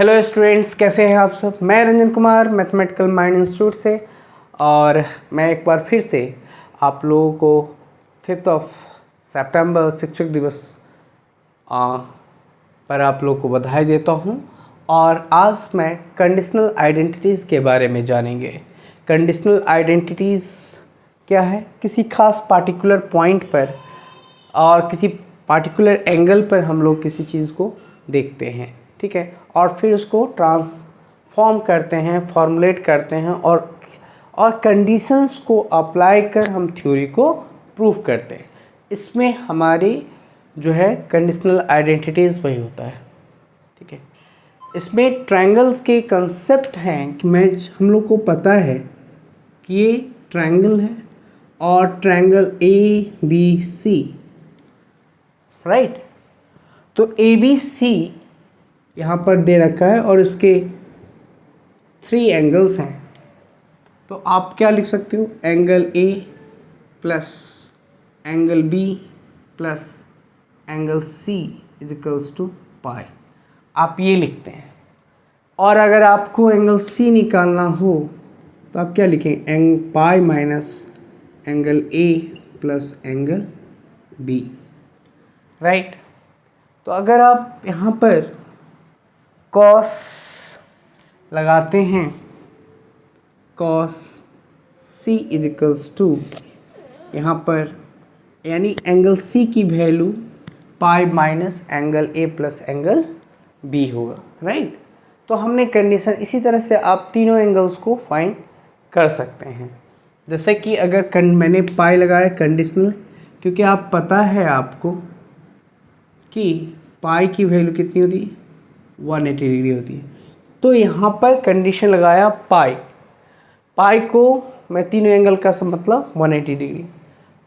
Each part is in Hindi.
हेलो स्टूडेंट्स, कैसे हैं आप सब। मैं Ranjan Kumar mathematical mind institute से, और मैं एक बार फिर से आप लोगों को 5 सितंबर शिक्षक दिवस पर आप लोग को बधाई देता हूं। और आज मैं कंडीशनल आइडेंटिटीज़ के बारे में जानेंगे। कंडीशनल आइडेंटिटीज़ क्या है? किसी खास पार्टिकुलर पॉइंट पर और किसी पार्टिकुलर एंगल पर हम लोग किसी चीज़ को देखते हैं, ठीक है, और फिर उसको ट्रांसफॉर्म करते हैं, फॉर्मुलेट करते हैं और कंडीशंस को अप्लाई कर हम थ्योरी को प्रूव करते हैं। इसमें हमारी जो है कंडीशनल आइडेंटिटीज़ वही होता है, ठीक है। इसमें ट्रायंगल्स के कंसेप्ट हैं कि हम लोग को पता है कि ये ट्रायंगल है और ट्रायंगल ABC, राइट। तो ABC यहाँ पर दे रखा है और इसके 3 एंगल्स हैं। तो आप क्या लिख सकते हो? Angle A plus angle B plus angle C equals to pi, आप ये लिखते हैं। और अगर आपको एंगल C निकालना हो तो आप क्या लिखेंगे? पाई minus angle A plus angle B, right. तो अगर आप यहाँ पर कॉस लगाते हैं, कॉस C इजिकल्स टू यहाँ पर यानी एंगल C की value pi minus angle A plus angle B होगा, राइट। तो हमने कंडीशन इसी तरह से आप तीनों एंगल्स को फाइंड कर सकते हैं। जैसे कि अगर मैंने पाई लगाया कंडीशनल, क्योंकि आप पता है आपको कि पाई की वैल्यू कितनी होती है? 180 डिग्री होती है। तो यहाँ पर कंडीशन लगाया पाई को मैं तीनों एंगल का सब मतलब 180 डिग्री,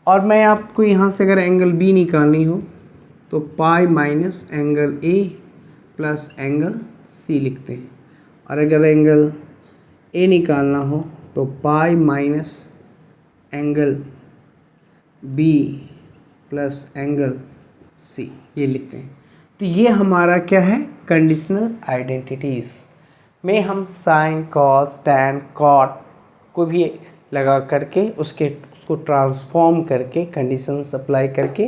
और मैं आपको यहाँ से अगर एंगल B निकालनी हो तो पाई minus angle A plus angle C लिखते हैं। और अगर एंगल A निकालना हो तो पाई minus angle B plus angle C ये लिखते हैं। तो ये हमारा क्या है? कंडीशनल आइडेंटिटीज़ में हम साइन, कॉस, टैन, कॉट को भी लगा करके उसको ट्रांसफॉर्म करके कंडीशंस अप्लाई करके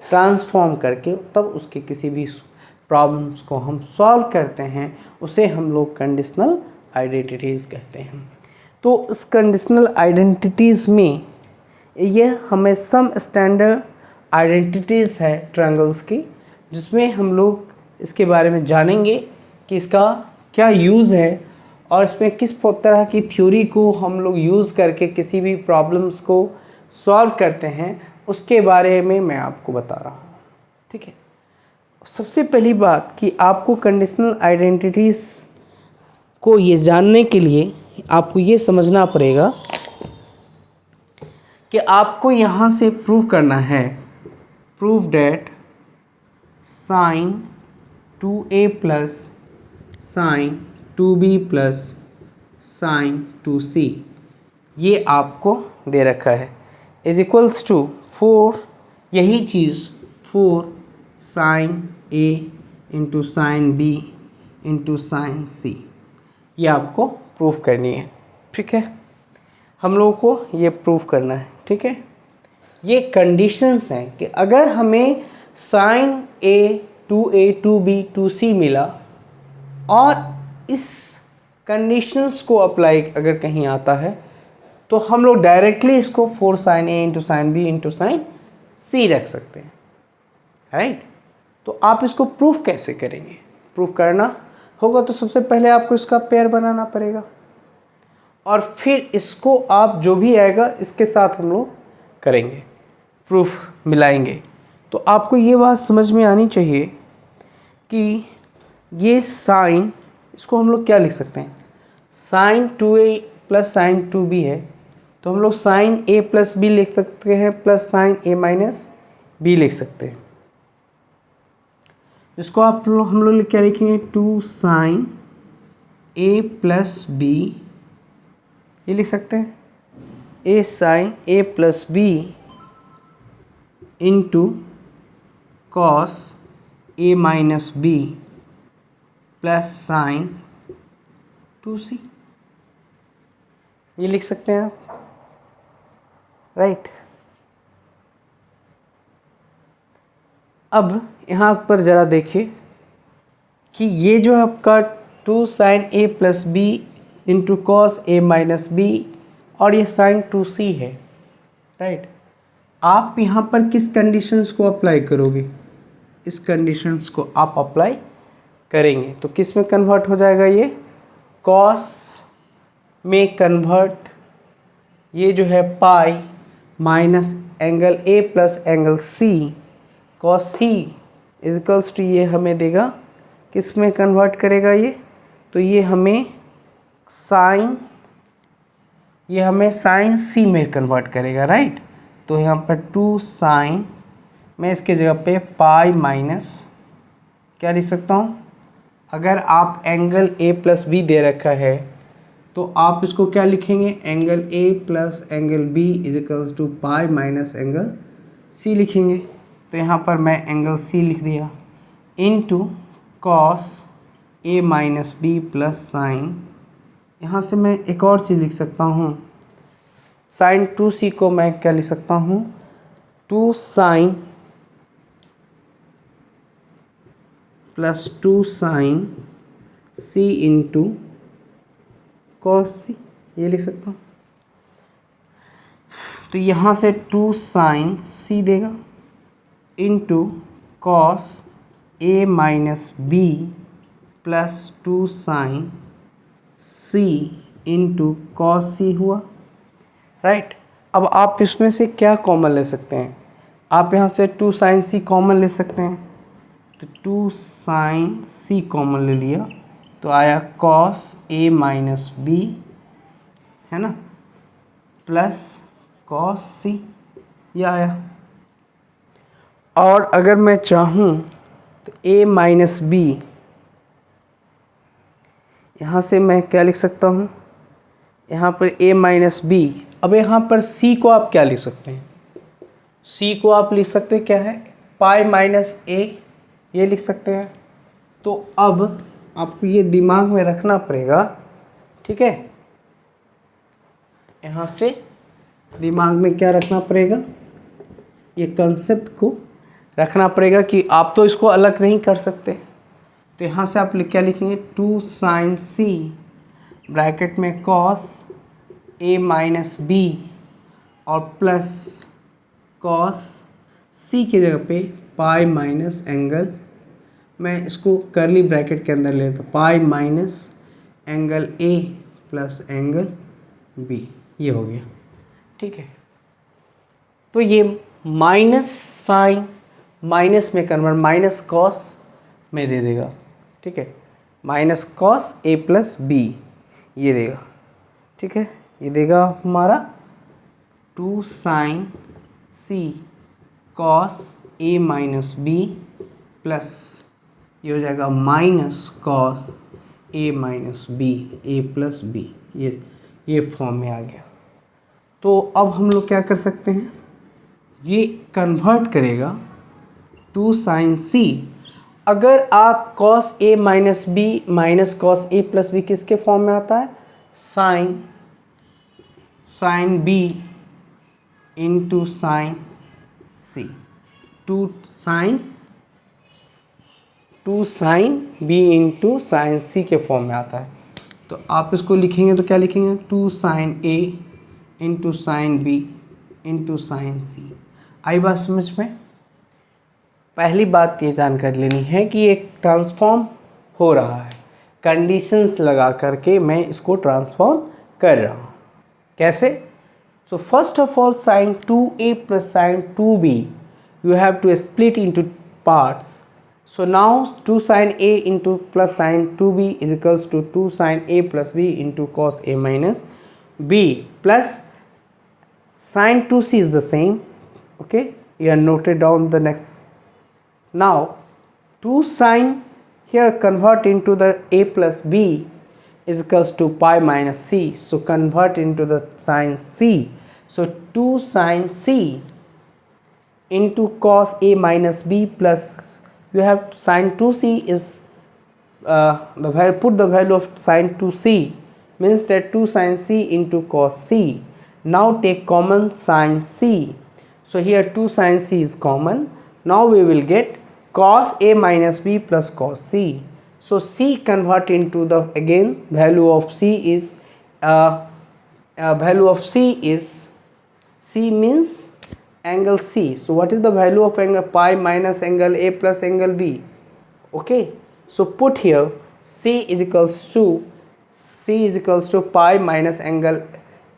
ट्रांसफॉर्म करके तब उसके किसी भी प्रॉब्लम्स को हम सॉल्व करते हैं, उसे हम लोग कंडीशनल आइडेंटिटीज़ कहते हैं। तो इस कंडीशनल आइडेंटिटीज़ में ये हमें सम स्टैंडर्ड आइडेंटिटीज़ है ट्रायंगल्स की, जिसमें हम लोग इसके बारे में जानेंगे कि इसका क्या यूज़ है और इसमें किस तरह की थ्योरी को हम लोग यूज़ करके किसी भी प्रॉब्लम्स को सॉल्व करते हैं, उसके बारे में मैं आपको बता रहा हूँ, ठीक है। सबसे पहली बात कि आपको कंडीशनल आइडेंटिटीज़ को ये जानने के लिए आपको ये समझना पड़ेगा कि आपको यहाँ से प्रूव करना है, prove that sine 2a plus sine 2b plus sine 2c ये आपको दे रखा है इज इक्वल्स टू 4, यही चीज़ 4 sine a into sine b into sine c, ये आपको प्रूफ करनी है, ठीक है। हम लोगों को ये प्रूफ करना है, ठीक है। ये कंडीशंस हैं कि अगर हमें sign a 2a 2b 2c मिला और इस कंडीशंस को अप्लाई अगर कहीं आता है तो हम लोग डायरेक्टली इसको 4 sine a into sine b into sine c रख सकते हैं, राइट। तो आप इसको प्रूफ कैसे करेंगे? प्रूफ करना होगा तो सबसे पहले आपको इसका पेयर बनाना पड़ेगा, और फिर इसको आप जो भी आएगा इसके साथ हम लोग करेंगे, प्रूफ मिलाएंगे। तो आपको ये बात समझ में आनी चाहिए कि ये साइन, इसको हम लोग क्या लिख सकते हैं? Sign 2a plus sine 2b है, तो हम लोग साइन a प्लस b लिख सकते हैं plus sign a minus b लिख सकते हैं। इसको हम लोग क्या लिखेंगे? 2 साइन a प्लस b ये लिख सकते हैं, a sine a plus b into cos a minus b plus sine 2c, ये लिख सकते हैं आप, राइट। अब यहाँ पर ज़रा देखिए कि ये जो आपका 2 sine a plus b into cos a minus b और ये साइन 2c है, राइट। आप यहाँ पर किस कंडीशंस को अप्लाई करोगे? इस कंडीशंस को आप अप्लाई करेंगे तो किस में कन्वर्ट हो जाएगा? ये कॉस में कन्वर्ट, ये जो है pi minus angle a plus angle c cos c equals to, ये हमें देगा, किस में कन्वर्ट करेगा ये? तो ये हमें साइन c में कन्वर्ट करेगा, राइट। तो यहाँ पर 2 साइन, मैं इसके जगह पे पाई माइनस क्या लिख सकता हूँ? अगर आप एंगल a प्लस बी दे रखा है तो आप इसको क्या लिखेंगे? Angle a plus angle b equals to pi minus angle c लिखेंगे। तो यहाँ पर मैं एंगल c लिख दिया into cos a minus b plus sine, यहाँ से मैं एक और चीज़ लिख सकता हूँ, साइन 2c को मैं क्या लिख सकता हूँ? 2 sine plus 2 sine c into cos c, ये लिख सकता हूँ। तो यहाँ से 2 साइन c देगा into cos a minus b plus 2 sine c into cos c हुआ, राइट। अब आप इसमें से क्या कॉमन ले सकते हैं? आप यहाँ से 2 साइन c कॉमन ले सकते हैं, तो 2 साइन c कॉमन ले लिया तो आया कॉस a माइनस बी, है ना, प्लस कॉस c, ये आया। और अगर मैं चाहूँ तो a माइनस बी, यहाँ से मैं क्या लिख सकता हूँ? यहाँ पर a माइनस बी। अब यहाँ पर c को आप क्या लिख सकते हैं? c को आप लिख सकते हैं क्या है? पाई माइनस a, ये लिख सकते हैं। तो अब आपको ये दिमाग में रखना पड़ेगा, ठीक है। यहाँ से दिमाग में क्या रखना पड़ेगा? ये कंसेप्ट को रखना पड़ेगा कि आप तो इसको अलग नहीं कर सकते। तो यहाँ से आप क्या लिखेंगे? 2 साइन c ब्रैकेट में कॉस a माइनस बी और प्लस कॉस c की जगह पे पाई माइनस एंगल, मैं इसको करली ब्रैकेट के अंदर लेता हूँ, pi minus angle a plus angle b, ये हो गया, ठीक है। तो ये माइनस साइन माइनस में कन्वर्ट, माइनस कॉस में दे देगा, ठीक है। Minus cos a plus b ये देगा, ठीक है। ये देगा हमारा 2 sine c cos a minus b plus ये हो जाएगा minus cos a minus b, a plus b, ये फॉर्म में आ गया। तो अब हम लोग क्या कर सकते हैं? ये कन्वर्ट करेगा 2 साइन c। अगर आप cos a minus b minus cos a plus b किसके फॉर्म में आता है? Sine b into sine c, 2 sine b into sine c के फॉर्म में आता है। तो आप इसको लिखेंगे तो क्या लिखेंगे? 2 sine a into sine b into sine c। आई बात समझ में? पहली बात ये जानकारी लेनी है कि एक ट्रांसफॉर्म हो रहा है, कंडीशंस लगा करके मैं इसको ट्रांसफॉर्म कर रहा हूँ। कैसे? So first of all sine 2a plus sine 2b you have to split into parts. So now 2 sin a into plus sin 2b is equals to 2 sin a plus b into cos a minus b plus sin 2c is the same. Okay, you are noted down the next. Now 2 sin here convert into the a plus b is equals to pi minus c. So convert into the sin c. So 2 sin c into cos a minus b plus you have sin 2c is put the value of sine 2c means that 2 sin c into cos c. Now take common sin c. So here 2 sin c is common. Now we will get cos a minus b plus cos c. So c convert into the, again value of c is c means angle c. So what is the value of angle pi minus angle a plus angle b? Okay, so put here c is equals to pi minus angle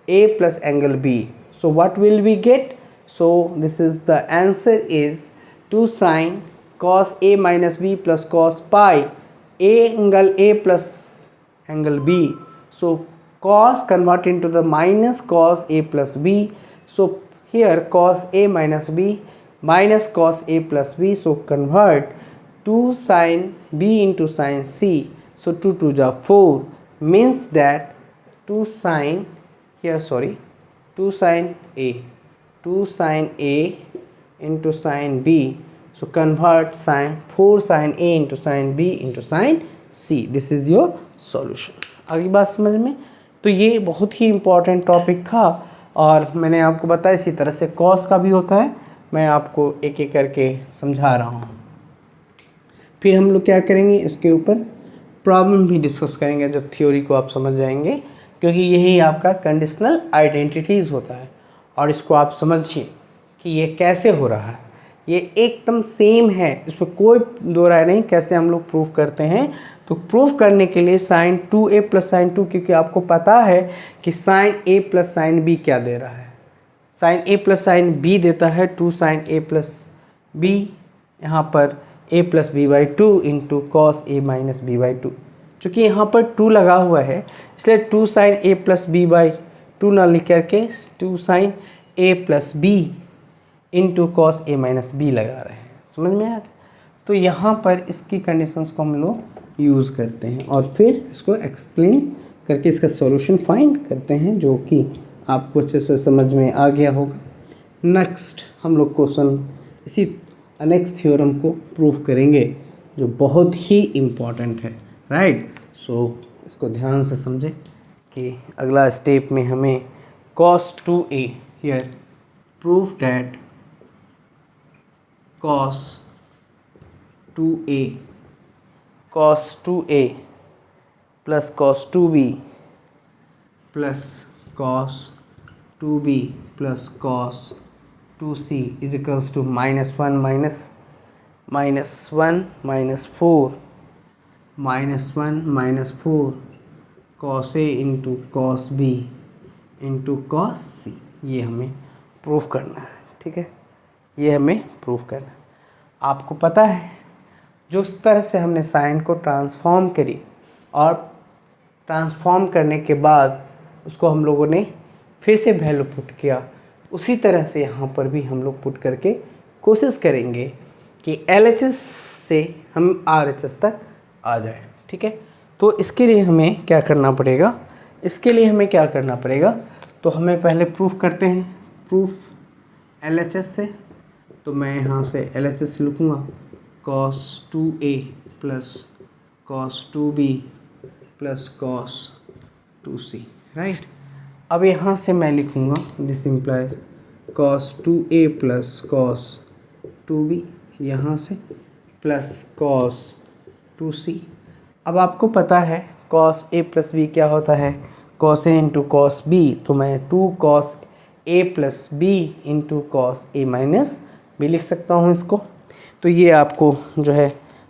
a plus angle b. So what will we get? So this is the answer is 2 sin cos a minus b plus cos pi angle a plus angle b. So cos convert into the minus cos a plus b. So here cos a minus b minus cos a plus b. So convert 2 sin b into sin c. So 2 2 ja 4 means that 2 sin a into sin b. So convert 4 sin a into sin b into sin c. This is your solution. आगे बात समझ में? तो ये बहुत ही इम्पॉर्टेंट टॉपिक था और मैंने आपको बताया इसी तरह से कॉस का भी होता है, मैं आपको एक एक करके समझा रहा हूँ। फिर हम लोग क्या करेंगे, इसके ऊपर प्रॉब्लम भी डिस्कस करेंगे, जब थ्योरी को आप समझ जाएंगे, क्योंकि यही आपका कंडीशनल आइडेंटिटीज़ होता है। और इसको आप समझिए कि ये कैसे हो रहा है, ये एकदम सेम है, इसमें कोई दो राय नहीं। कैसे हम लोग प्रूफ करते हैं, तो प्रूफ करने के लिए sin 2a प्लस साइन 2, क्योंकि आपको पता है कि sin a plus sign b क्या दे रहा है, sin a plus sign b देता है 2 sin a प्लस b, यहाँ पर a plus b by 2 into cos a minus b by 2। चूँकि यहाँ पर 2 लगा हुआ है इसलिए 2 sin a plus b by 2 ना लिख करके 2 sin a plus b into cos a minus b लगा रहे हैं। समझ में आ गया? तो यहाँ पर इसकी कंडीशंस को हम लोग यूज़ करते हैं और फिर इसको एक्सप्लेन करके इसका सॉल्यूशन फाइंड करते हैं, जो कि आपको अच्छे से समझ में आ गया होगा। नेक्स्ट हम लोग क्वेश्चन इसी नेक्स्ट थ्योरम को प्रूव करेंगे, जो बहुत ही इम्पॉर्टेंट है, राइट। सो इसको ध्यान से समझें कि अगला स्टेप में हमें cos 2a here prove that cos 2a plus cos 2b plus cos 2b plus cos 2c is equals to minus 1 minus 1 minus 4 minus 1 minus 4 cos a into cos b into cos c। ये हमें प्रूफ करना है, ठीक है, ये हमें प्रूफ करना है। आपको पता है जो इस तरह से हमने साइन को ट्रांसफॉर्म करी और ट्रांसफॉर्म करने के बाद उसको हम लोगों ने फिर से वैल्यू पुट किया, उसी तरह से यहाँ पर भी हम लोग पुट करके कोशिश करेंगे कि LHS से हम RHS तक आ जाए, ठीक है। तो इसके लिए हमें क्या करना पड़ेगा, तो हमें पहले प्रूफ करते हैं, प्रूफ LHS से। तो मैं यहाँ से LHS लिखूँगा cos 2a plus cos 2b plus cos 2c, right. अब यहाँ से मैं लिखूँगा this implies cos 2a plus cos 2b, यहाँ से प्लस cos 2c। अब आपको पता है cos a प्लस b क्या होता है, cos a into cos b, तो मैं 2 cos a plus b into cos a minus b लिख सकता हूँ इसको। तो ये आपको जो है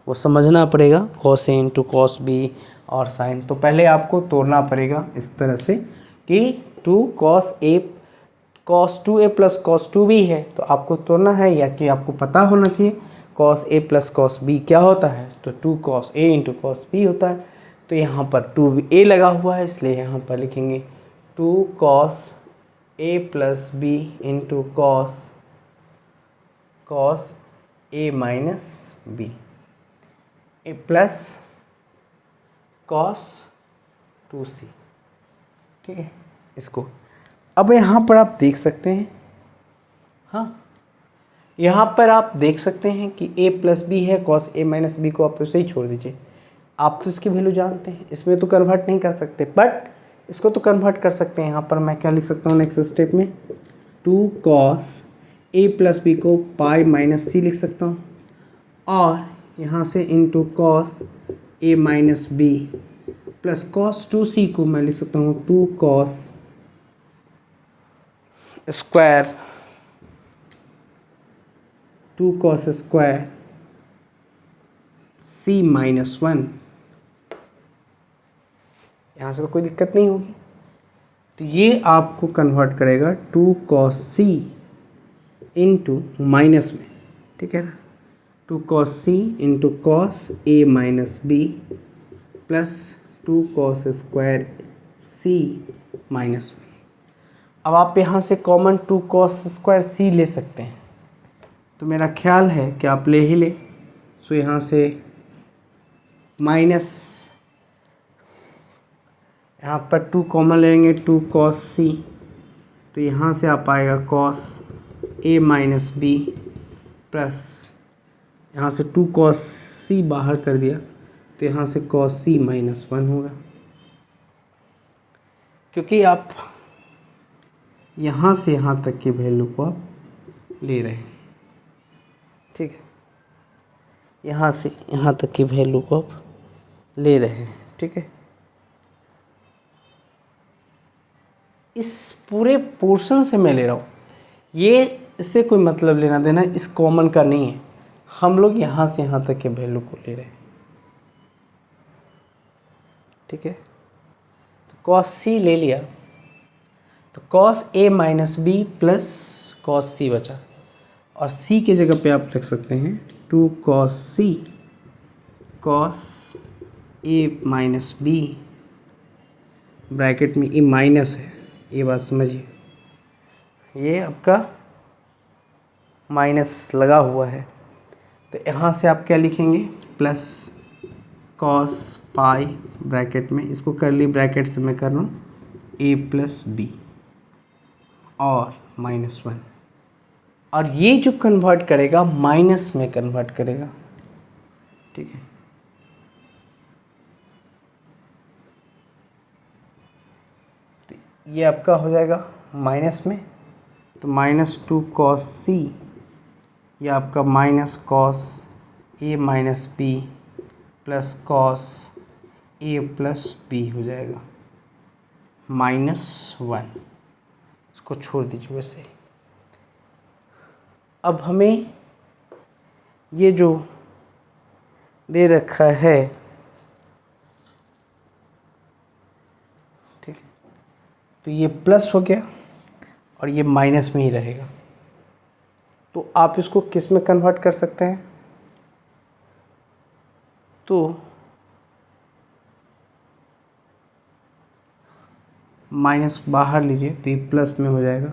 वो समझना पड़ेगा, cos a into cos b और साइन। तो पहले आपको तोड़ना पड़ेगा इस तरह से कि 2 cos a plus cos 2b है, तो आपको तोड़ना है, या कि आपको पता होना चाहिए cos a plus cos b क्या होता है, तो 2 cos a into cos b होता है। तो यहाँ पर 2a लगा हुआ है, इसलिए यहाँ पर लिखेंगे 2 cos a plus b into cos a minus b plus cos 2c, ठीक है। इसको अब यहाँ पर आप देख सकते हैं, हाँ यहाँ पर आप देख सकते हैं कि a प्लस b है, cos a माइनस b को आप उसे ही छोड़ दीजिए। आप तो इसकी वैल्यू जानते हैं, इसमें तो कन्वर्ट नहीं कर सकते, बट इसको तो कन्वर्ट कर सकते हैं। यहाँ पर मैं क्या लिख सकता हूँ नेक्स्ट स्टेप में, 2 cos a प्लस बी को पाई माइनस सी लिख सकता हूँ, और यहाँ से into cos a minus b plus cos 2c को मैं लिख सकता हूँ 2 cos square 2 cos square c minus 1। यहाँ से तो कोई दिक्कत नहीं होगी, तो ये आपको कन्वर्ट करेगा 2 cos c इंटू माइनस में, ठीक है ना, 2 cos c into cos a minus b plus 2 cos square c minus 1। अब आप यहाँ से कॉमन 2 cos स्क्वायर c ले सकते हैं, तो मेरा ख्याल है कि आप ले ही ले। सो यहाँ से माइनस, यहाँ पर 2 कॉमन लेंगे, 2 cos c, तो यहाँ से आप आएगा cos a minus b plus यहाँ से 2 cos c बाहर कर दिया, तो यहाँ से cos c माइनस 1 होगा, क्योंकि आप यहाँ से यहाँ तक की वैल्यू को आप ले रहे हैं, ठीक है, यहाँ से यहाँ तक की वैल्यू को आप ले रहे हैं, ठीक है। इस पूरे पोर्शन से मैं ले रहा हूँ, ये इससे कोई मतलब लेना देना इस कॉमन का नहीं है, हम लोग यहाँ से यहाँ तक के वैल्यू को ले रहे हैं, ठीक है। तो cos c ले लिया, तो cos a minus b plus cos c बचा, और c की जगह पे आप रख सकते हैं 2 cos c cos a minus b, bracket में e माइनस है, ये बात समझिए, ये आपका माइनस लगा हुआ है, तो यहाँ से आप क्या लिखेंगे, प्लस cos पाई ब्रैकेट में, इसको करली ब्रैकेट से मैं कर रहा हूँ a प्लस बी और माइनस 1, और ये जो कन्वर्ट करेगा माइनस में कन्वर्ट करेगा, ठीक है। तो ये आपका हो जाएगा माइनस में, तो माइनस 2 cos c, ये आपका minus cos a minus b plus cos a plus b हो जाएगा माइनस 1, इसको छोड़ दीजिए वैसे। अब हमें ये जो दे रखा है, ठीक है, तो ये प्लस हो गया और ये माइनस में ही रहेगा, तो आप इसको किस में कन्वर्ट कर सकते हैं, तो माइनस बाहर लीजिए तो ये प्लस में हो जाएगा,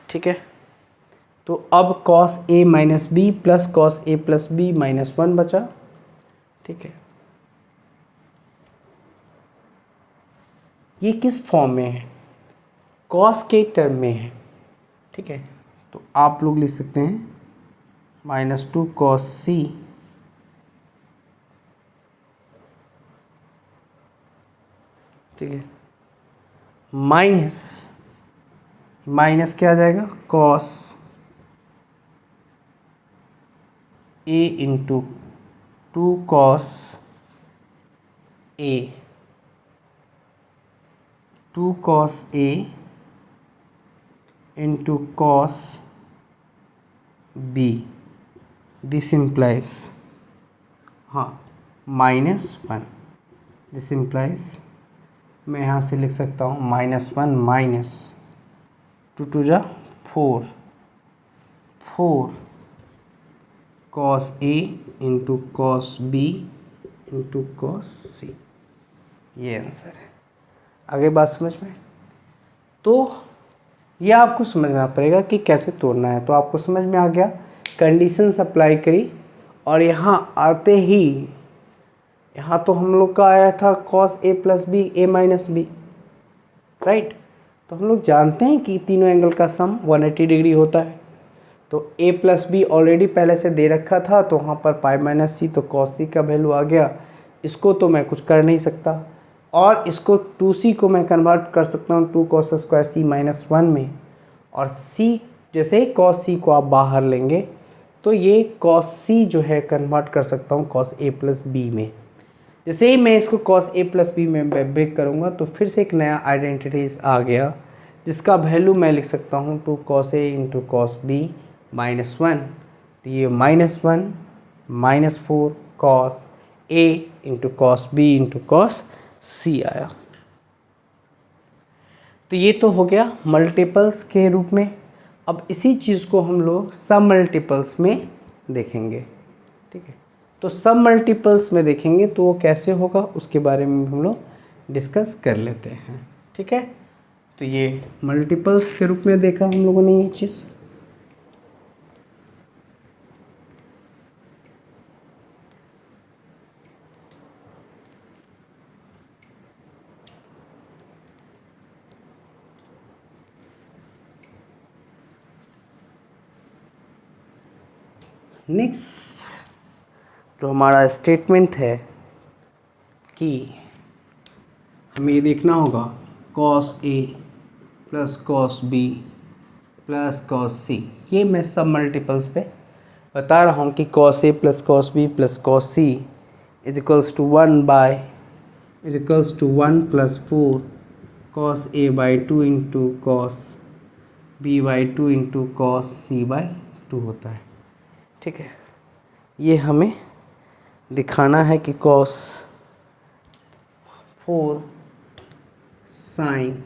ठीक है। तो अब cos a minus b plus cos a plus b minus 1 बचा, ठीक है। ये किस फॉर्म में है, cos के टर्म में है, ठीक है, तो आप लोग लिख सकते हैं माइनस 2 cos c ठीक है, माइनस माइनस क्या आ जाएगा, cos a into 2 cos a 2 cos a into cos b, this implies, हाँ, माइनस 1, दिस इम्प्लाइज, मैं यहाँ से लिख सकता हूँ माइनस 1 माइनस 2 2 जा 4 4 cos a into cos b into cos c, ये आंसर है। आगे बात समझ में, तो ये आपको समझना पड़ेगा कि कैसे तोड़ना है। तो आपको समझ में आ गया, कंडीशंस अप्लाई करी, और यहाँ आते ही यहाँ तो हम लोग का आया था cos a plus b a minus b, right. तो हम लोग जानते हैं कि तीनों एंगल का सम 180 डिग्री होता है, तो a प्लस बी ऑलरेडी पहले से दे रखा था, तो वहाँ पर पाई माइनस सी, तो कॉस सी का वैल्यू आ गया। इसको तो मैं कुछ कर नहीं सकता, और इसको 2c को मैं कन्वर्ट कर सकता हूँ 2 cos स्क्वायर c माइनस 1 में, और c जैसे ही cos c को आप बाहर लेंगे तो ये cos c जो है कन्वर्ट कर सकता हूँ cos a प्लस बी में। जैसे ही मैं इसको cos a प्लस बी में ब्रेक करूँगा तो फिर से एक नया आइडेंटिटीज आ गया, जिसका वैल्यू मैं लिख सकता हूँ 2 cos a into cos b minus 1। तो ये minus 1 minus 4 cos a into cos b into cos c आया। तो ये तो हो गया मल्टीपल्स के रूप में। अब इसी चीज़ को हम लोग सब मल्टीपल्स में देखेंगे, ठीक है। तो सब मल्टीपल्स में देखेंगे तो वो कैसे होगा उसके बारे में हम लोग डिस्कस कर लेते हैं, ठीक है। तो ये मल्टीपल्स के रूप में देखा हम लोगों ने ये चीज़। नेक्स्ट जो हमारा स्टेटमेंट है कि हमें ये देखना होगा cos a plus cos b plus cos c। ये मैं सब मल्टीपल्स पे बता रहा हूँ कि cos a plus cos b plus cos c is equals to 1 plus 4 cos a by 2 into cos b by 2 into cos c by 2 होता है, ठीक है। ये हमें दिखाना है कि cos 4 sine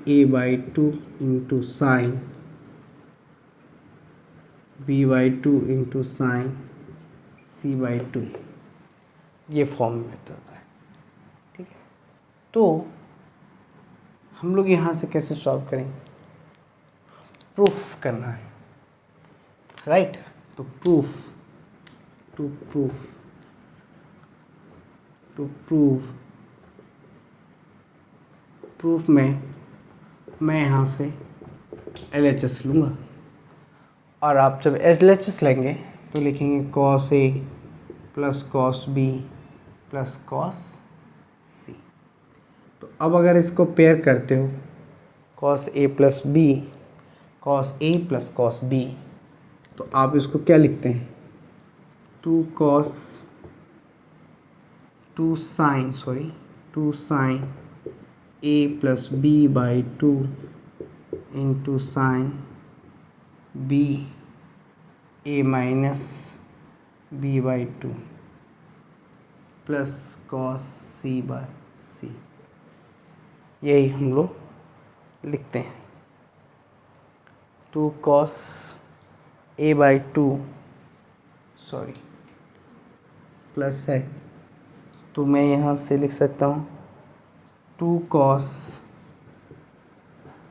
a by 2 into sine b by 2 into sine c by 2, ये फॉर्म में होता है, ठीक है। तो हम लोग यहाँ से कैसे सॉल्व करेंगे, प्रूफ करना है, राइट। तो प्रूफ में मैं यहाँ से LHS लूँगा, और आप जब LHS लेंगे तो लिखेंगे cos a plus cos b plus cos c। तो अब अगर इसको पेयर करते हो cos a plus b cos a plus cos b, तो आप इसको क्या लिखते हैं 2 sine a plus b by 2 into sine b a minus b by 2 plus cos c by c। यही हम लोग लिखते हैं 2 cos a बाई 2 प्लस है, तो मैं यहाँ से लिख सकता हूँ 2 cos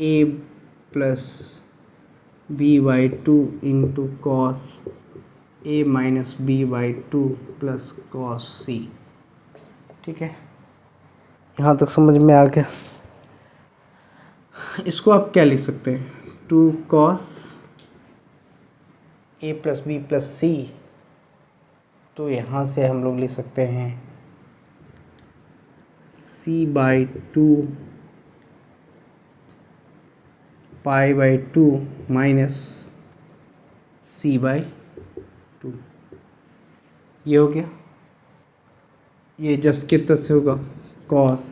a plus b by 2 into cos a minus b by 2 plus cos c, ठीक है। यहाँ तक समझ में आ गया। इसको आप क्या लिख सकते हैं 2 cos a plus b plus c, तो यहाँ से हम लोग लिख सकते हैं c by 2 pi by 2 minus c by 2। ये हो गया। ये जस्ट कितना से होगा cos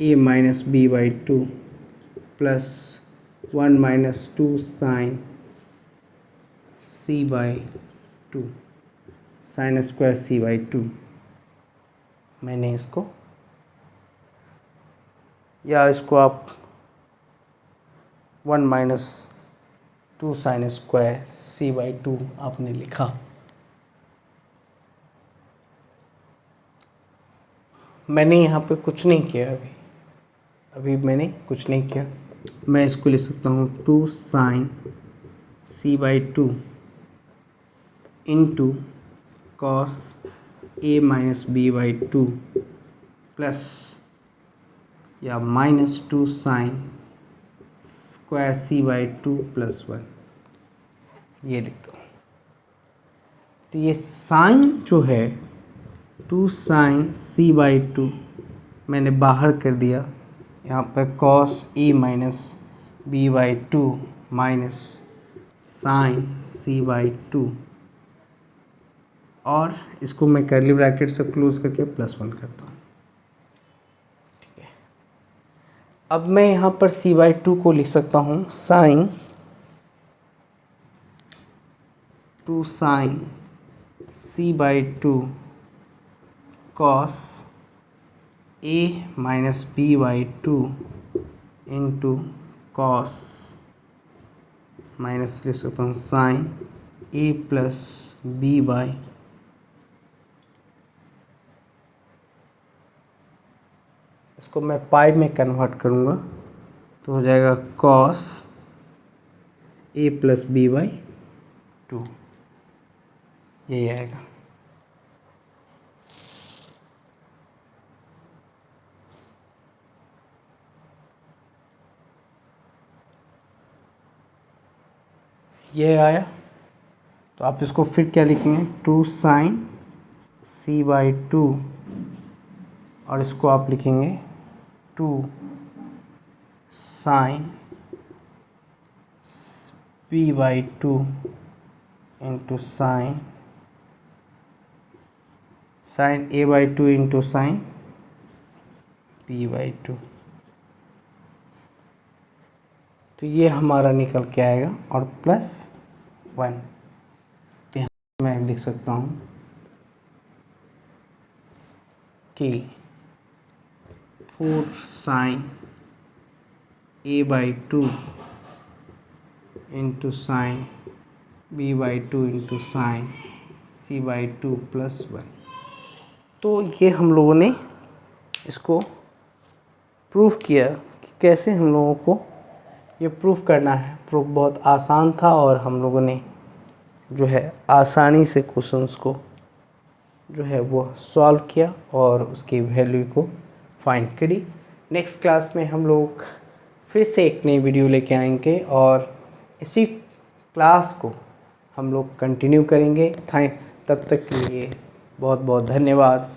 a minus b by 2 plus 1 minus 2 sine c by 2 sine square c by 2। मैंने इसको, या इसको आप 1 minus 2 sine square c by 2 आपने लिखा। मैंने यहाँ पे कुछ नहीं किया, अभी मैंने कुछ नहीं किया। मैं इसको लिख सकता हूँ 2 sine c by 2 into cos a minus b by 2 plus या minus 2 sine square C by two plus one, ये लिख दो। तो ये साइन जो है 2 साइन सी बाई टू मैंने बाहर कर दिया, यहाँ पर cos a minus b by two minus sine c by two, और इसको मैं कर्ली ब्रैकेट से क्लोज करके प्लस वन करता हूँ। ठीक है, अब मैं यहाँ पर सी बाई टू को लिख सकता हूँ sine 2 sine c by two cos a minus b by two into cos minus लिख सकता हूँ sine a plus b by, इसको मैं पाई में कन्वर्ट करूँगा तो हो जाएगा cos a plus b by two, यही आएगा। ये आया, तो आप इसको फिर क्या लिखेंगे 2 साइन सी बाई टू, और इसको आप लिखेंगे 2 sine b by two into sine a by two into sine b by two. तो ये हमारा निकल के आएगा, और प्लस वन। तो यहाँ मैं लिख सकता हूँ कि 4 sine a by two into sine b by two into sine c by two plus one. तो ये हम लोगों ने इसको प्रूफ किया कि कैसे हम लोगों को ये प्रूफ करना है। प्रूफ बहुत आसान था, और हम लोगों ने जो है आसानी से क्वेश्चंस को जो है वो सॉल्व किया और उसकी वैल्यू को फाइंड करी। नेक्स्ट क्लास में हम लोग फिर से एक नई वीडियो लेके आएंगे, और इसी क्लास को हम लोग कंटिन्यू करेंगे। तब तक के लिए बहुत बहुत धन्यवाद।